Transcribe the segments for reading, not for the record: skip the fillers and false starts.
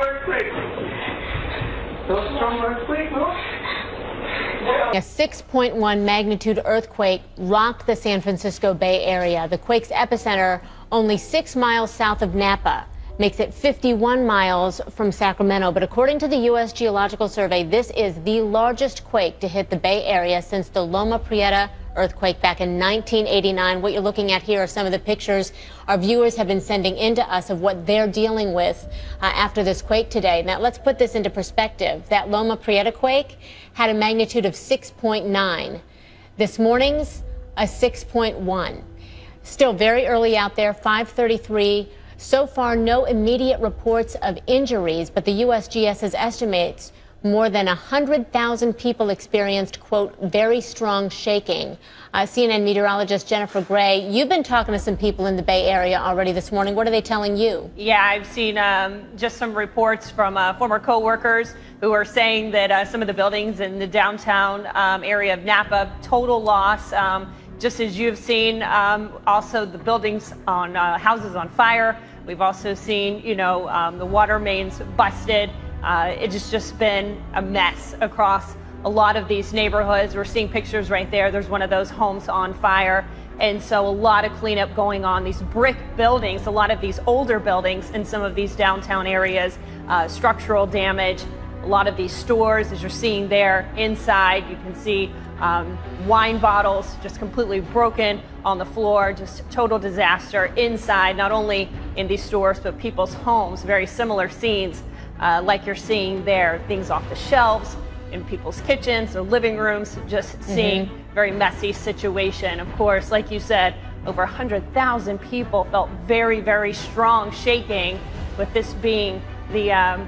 earthquake. No strong earthquake, no? A 6.1 magnitude earthquake rocked the San Francisco Bay Area. The quake's epicenter only 6 miles south of Napa, makes it 51 miles from Sacramento. But according to the U.S. Geological Survey, this is the largest quake to hit the Bay Area since the Loma Prieta earthquake back in 1989. What you're looking at here are some of the pictures our viewers have been sending in to us of what they're dealing with after this quake today. Now, let's put this into perspective. That Loma Prieta quake had a magnitude of 6.9. This morning's a 6.1. Still very early out there, 5:33. So far, no immediate reports of injuries, but the USGS estimates more than 100,000 people experienced, quote, very strong shaking. CNN meteorologist Jennifer Gray, you've been talking to some people in the Bay Area already this morning. What are they telling you? Yeah, I've seen just some reports from former co-workers who are saying that some of the buildings in the downtown area of Napa, total loss. Just as you've seen, also the buildings on houses on fire. We've also seen, the water mains busted. It's just been a mess across a lot of these neighborhoods. We're seeing pictures right there. There's one of those homes on fire. And so a lot of cleanup going on. These brick buildings, a lot of these older buildings in some of these downtown areas, structural damage. A lot of these stores, as you're seeing there inside, you can see wine bottles just completely broken on the floor, just total disaster inside, not only in these stores, but people's homes. Very similar scenes like you're seeing there, things off the shelves in people's kitchens or living rooms, just seeing very messy situation. Of course, like you said, over 100,000 people felt very, very strong shaking, with this being the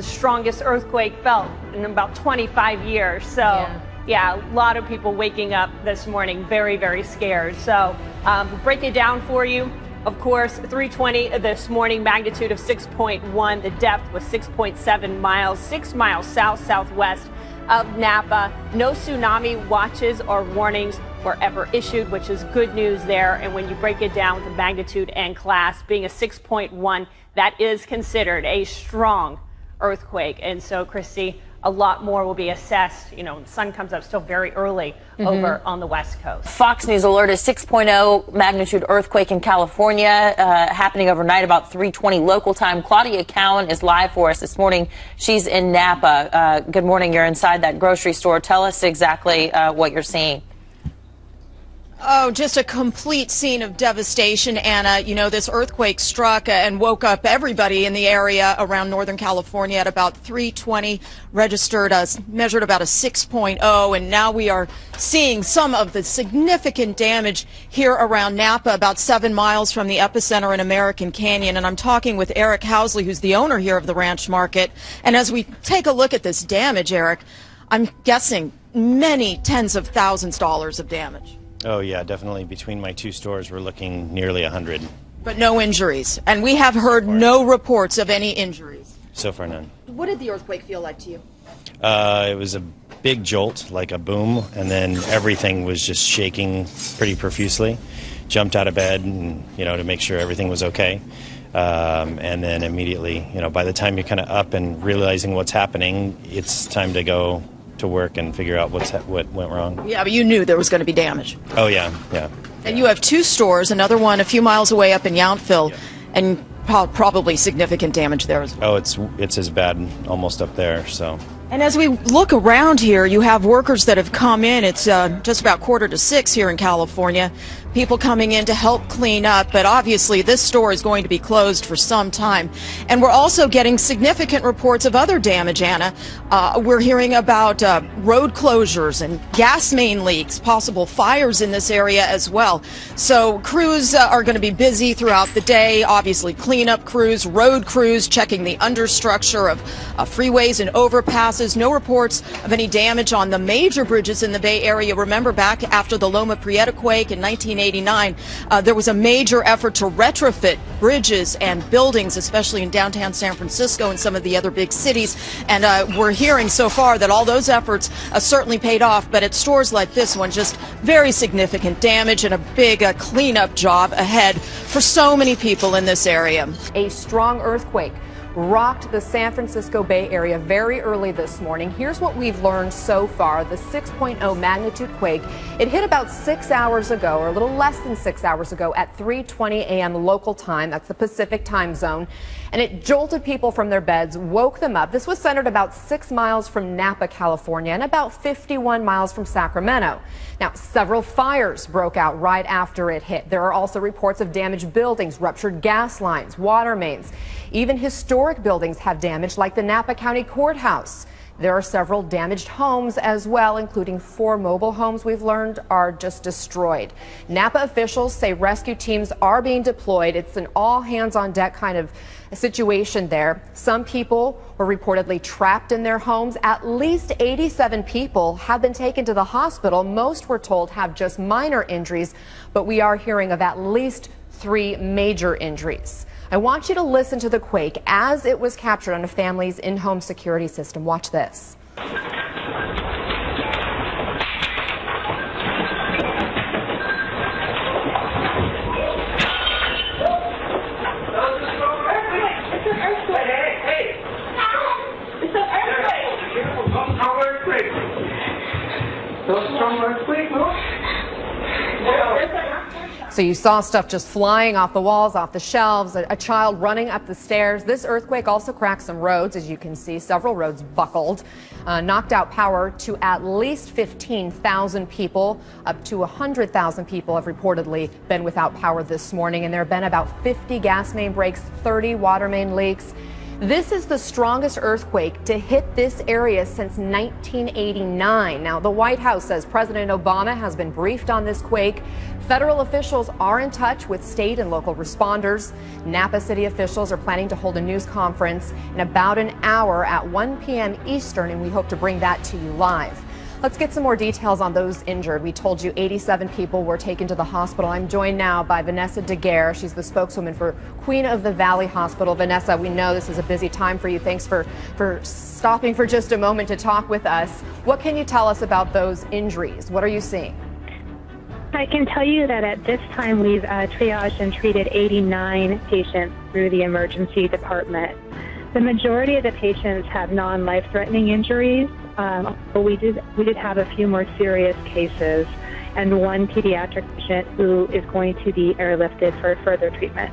strongest earthquake felt in about 25 years. So yeah, a lot of people waking up this morning very, very scared. So we'll break it down for you. Of course, 3:20 this morning, magnitude of 6.1. The depth was 6.7 miles, 6 miles south-southwest of Napa. No tsunami watches or warnings were ever issued, which is good news there. And when you break it down to magnitude and class, being a 6.1, that is considered a strong earthquake. And so, Christy, a lot more will be assessed. The sun comes up still very early over on the West Coast. Fox News alerted 6.0 magnitude earthquake in California happening overnight about 3:20 local time. Claudia Cowan is live for us this morning. She's in Napa. Good morning. You're inside that grocery store. Tell us exactly what you're seeing. Oh, just a complete scene of devastation, Anna. This earthquake struck and woke up everybody in the area around Northern California at about 3:20, measured about a 6.0, and now we are seeing some of the significant damage here around Napa, about 7 miles from the epicenter in American Canyon. And I'm talking with Eric Housley, who's the owner here of the Ranch Market. And as we take a look at this damage, Eric, I'm guessing many tens of thousands of dollars of damage. Oh, yeah, definitely. Between my two stores, we're looking nearly 100. But no injuries. And we have heard no reports of any injuries. So far, none. What did the earthquake feel like to you? It was a big jolt, like a boom, and then everything was just shaking pretty profusely. Jumped out of bed, and, to make sure everything was okay. And then immediately, by the time you're kind of up and realizing what's happening, it's time to go to work and figure out what went wrong. Yeah, but you knew there was going to be damage. Oh, yeah. And you have two stores, another one a few miles away up in Yountville, and probably significant damage there as well. Oh, it's as bad almost up there, so. And as we look around here, you have workers that have come in. It's just about 5:45 here in California. People coming in to help clean up, but obviously this store is going to be closed for some time. And we're also getting significant reports of other damage, Anna. We're hearing about road closures and gas main leaks, possible fires in this area as well. So crews are going to be busy throughout the day, obviously cleanup crews, road crews, checking the understructure of freeways and overpasses. No reports of any damage on the major bridges in the Bay Area. Remember, back after the Loma Prieta quake in 1989, there was a major effort to retrofit bridges and buildings, especially in downtown San Francisco and some of the other big cities. And we're hearing so far that all those efforts certainly paid off. But at stores like this one, just very significant damage and a big cleanup job ahead for so many people in this area. A strong earthquake rocked the San Francisco Bay Area very early this morning. Here's what we've learned so far. The 6.0 magnitude quake, it hit about 6 hours ago, or a little less than 6 hours ago at 3:20 a.m. local time. That's the Pacific time zone. And it jolted people from their beds, woke them up. This was centered about 6 miles from Napa, California, and about 51 miles from Sacramento. Now, several fires broke out right after it hit. There are also reports of damaged buildings, ruptured gas lines, water mains. Even historic buildings have damage, like the Napa County Courthouse. There are several damaged homes as well, including 4 mobile homes we've learned are just destroyed. Napa officials say rescue teams are being deployed. It's an all hands on deck kind of situation there. Some people were reportedly trapped in their homes. At least 87 people have been taken to the hospital. Most, we're told, have just minor injuries, but we are hearing of at least 3 major injuries. I want you to listen to the quake as it was captured on a family's in-home security system. Watch this. So you saw stuff just flying off the walls, off the shelves, a child running up the stairs. This earthquake also cracked some roads, as you can see. Several roads buckled, knocked out power to at least 15,000 people. Up to 100,000 people have reportedly been without power this morning, and there have been about 50 gas main breaks, 30 water main leaks. This is the strongest earthquake to hit this area since 1989. Now, the White House says President Obama has been briefed on this quake. Federal officials are in touch with state and local responders. Napa City officials are planning to hold a news conference in about an hour at 1 p.m. Eastern, and we hope to bring that to you live. Let's get some more details on those injured. We told you 87 people were taken to the hospital. I'm joined now by Vanessa Daguerre. She's the spokeswoman for Queen of the Valley Hospital. Vanessa, we know this is a busy time for you. Thanks for stopping for just a moment to talk with us. What can you tell us about those injuries? What are you seeing? I can tell you that at this time we've triaged and treated 89 patients through the emergency department. The majority of the patients have non-life-threatening injuries, but we did have a few more serious cases, and one pediatric patient who is going to be airlifted for further treatment.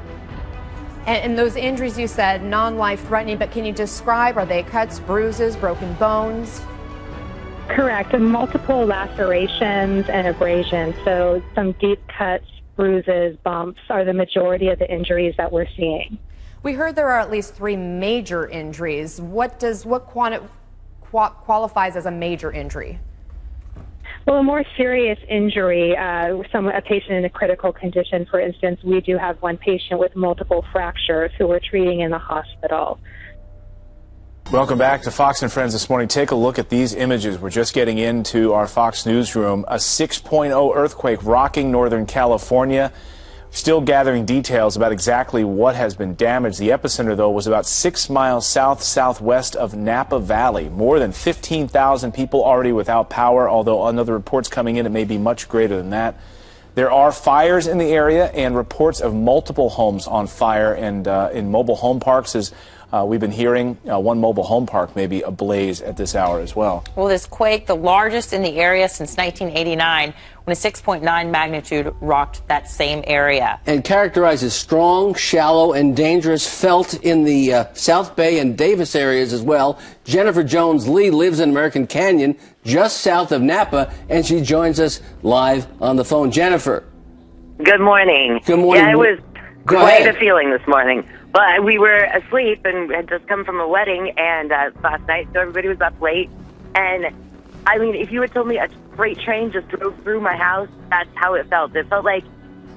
And those injuries, you said non-life-threatening, but can you describe, are they cuts, bruises, broken bones? Correct, and multiple lacerations and abrasions, so some deep cuts, bruises, bumps are the majority of the injuries that we're seeing. We heard there are at least 3 major injuries. What qualifies as a major injury? Well, a more serious injury, a patient in a critical condition, for instance, we do have one patient with multiple fractures who we're treating in the hospital. Welcome back to Fox and Friends this morning. Take a look at these images. We're just getting into our Fox newsroom. A 6.0 earthquake rocking Northern California. Still gathering details about exactly what has been damaged. The epicenter, though, was about 6 miles southwest of Napa Valley. More than 15,000 people already without power, although on other reports coming in, it may be much greater than that. There are fires in the area and reports of multiple homes on fire and in mobile home parks, as we've been hearing. One mobile home park may be ablaze at this hour as well. Well, this quake, the largest in the area since 1989, when a 6.9 magnitude rocked that same area. And characterized as strong, shallow, and dangerous, felt in the South Bay and Davis areas as well. Jennifer Jones-Lee lives in American Canyon, just south of Napa, and she joins us live on the phone. Jennifer. Good morning. Good morning. Yeah, it was Go quite ahead. a feeling this morning. But we were asleep and had just come from a wedding and last night, so everybody was up late. And I mean, if you had told me a freight train just drove through my house, that's how it felt. It felt like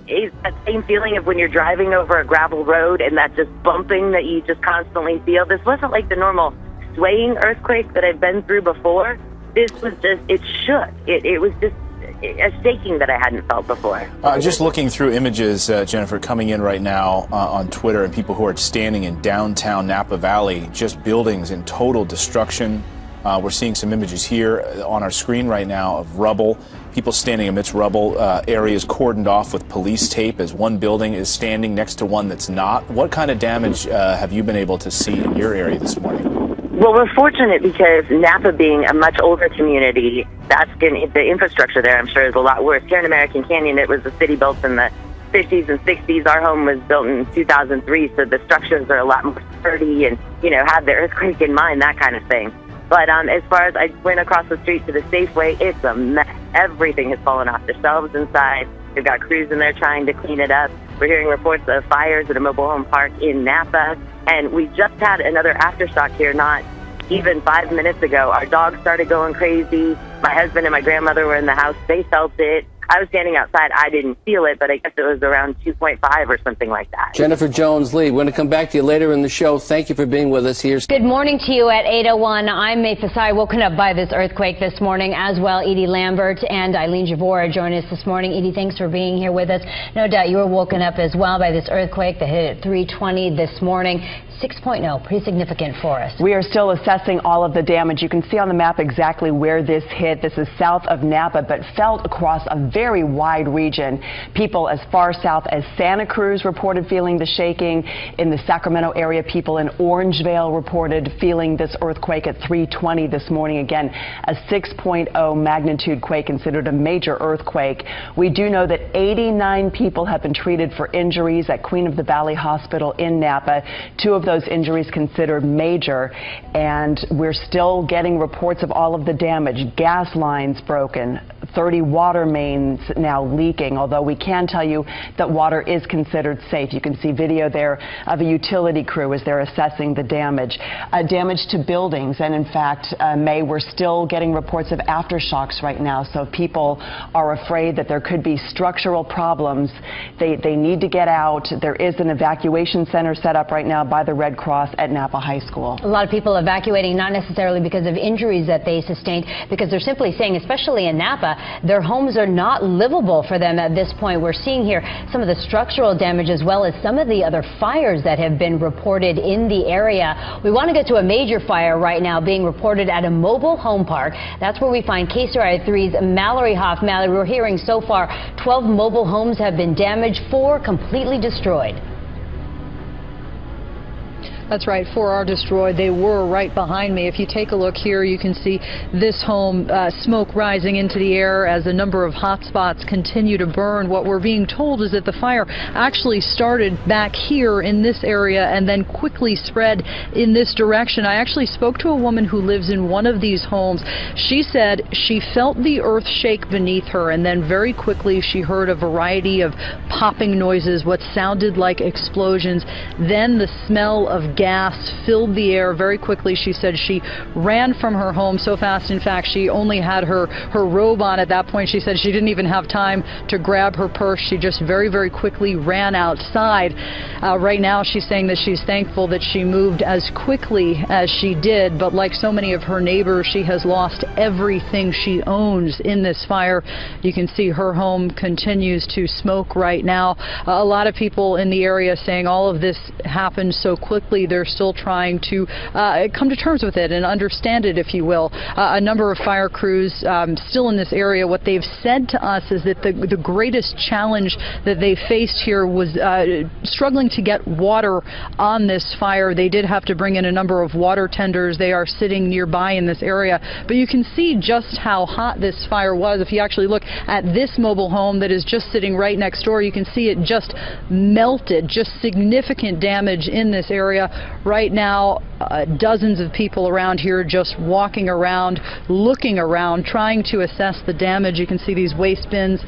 it's that same feeling of when you're driving over a gravel road and that just bumping that you just constantly feel. This wasn't like the normal swaying earthquake that I've been through before. This was just, it shook. It was just a shaking that I hadn't felt before. Just looking through images, Jennifer, coming in right now on Twitter, and people who are standing in downtown Napa Valley, just buildings in total destruction. We're seeing some images here on our screen right now of rubble People standing amidst rubble, areas cordoned off with police tape as one building is standing next to one that's not. What kind of damage have you been able to see in your area this morning? Well, we're fortunate because Napa being a much older community, the infrastructure there, I'm sure, is a lot worse. Here in American Canyon, it was a city built in the 50s and 60s. Our home was built in 2003, so the structures are a lot more sturdy and, have the earthquake in mind, that kind of thing. But as far as I went across the street to the Safeway, it's a mess. Everything has fallen off the shelves inside. They've got crews in there trying to clean it up. We're hearing reports of fires at a mobile home park in Napa. And we just had another aftershock here not even 5 minutes ago. Our dog started going crazy. My husband and my grandmother were in the house. They felt it. I was standing outside. I didn't feel it, but I guess it was around 2.5 or something like that. Jennifer Jones-Lee, we're going to come back to you later in the show. Thank you for being with us here. Good morning to you at 8:01. I'm May Fasai, woken up by this earthquake this morning as well. Edie Lambert and Eileen Javora join us this morning. Edie, thanks for being here with us. No doubt you were woken up as well by this earthquake that hit at 3:20 this morning. 6.0, pretty significant for us. We are still assessing all of the damage. You can see on the map exactly where this hit. This is south of Napa, but felt across a very wide region. People as far south as Santa Cruz reported feeling the shaking. In the Sacramento area, people in Orangevale reported feeling this earthquake at 3:20 this morning. Again, a 6.0 magnitude quake, considered a major earthquake. We do know that 89 people have been treated for injuries at Queen of the Valley Hospital in Napa. 2 of those injuries considered major, and we're still getting reports of all of the damage. Gas lines broken, 30 water mains now leaking, although we can tell you that water is considered safe. You can see video there of a utility crew as they're assessing the damage. Damage to buildings, and in fact, May, we're still getting reports of aftershocks right now, so people are afraid that there could be structural problems. They need to get out. There is an evacuation center set up right now by the Red Cross at Napa High School. A lot of people evacuating, not necessarily because of injuries that they sustained, because they're simply saying, especially in Napa, their homes are not livable for them at this point. We're seeing here some of the structural damage as well as some of the other fires that have been reported in the area. We want to get to a major fire right now being reported at a mobile home park. That's where we find KCRI 3's Mallory Hoff. Mallory, we're hearing so far 12 mobile homes have been damaged, 4 completely destroyed. That's right, 4 are destroyed. They were right behind me. If you take a look here, you can see this home, smoke rising into the air as a number of hot spots continue to burn. What we're being told is that the fire actually started back here in this area and then quickly spread in this direction. I actually spoke to a woman who lives in one of these homes. She said she felt the earth shake beneath her, and then very quickly she heard a variety of popping noises, what sounded like explosions. Then the smell of gas filled the air very quickly. She said she ran from her home so fast. In fact, she only had her robe on at that point. She said she didn't even have time to grab her purse. She just very, very quickly ran outside. Right now, she's saying that she's thankful that she moved as quickly as she did. But like so many of her neighbors, she has lost everything she owns in this fire. You can see her home continues to smoke right now. A lot of people in the area saying all of this happened so quickly. They're still trying to come to terms with it and understand it, if you will. A number of fire crews still in this area. What they've said to us is that the greatest challenge that they faced here was struggling to get water on this fire. They did have to bring in a number of water tenders. They are sitting nearby in this area. But you can see just how hot this fire was. If you actually look at this mobile home that is just sitting right next door, you can see it just melted, just significant damage in this area. Right now, dozens of people around here just walking around, looking around, trying to assess the damage. You can see these waste bins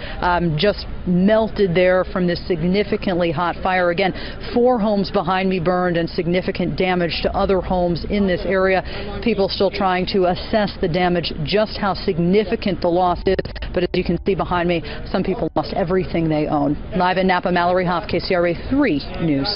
just melted there from this significantly hot fire. Again, 4 homes behind me burned and significant damage to other homes in this area. People still trying to assess the damage, just how significant the loss is. But as you can see behind me, some people lost everything they own. Live in Napa, Mallory Hoff, KCRA 3 News.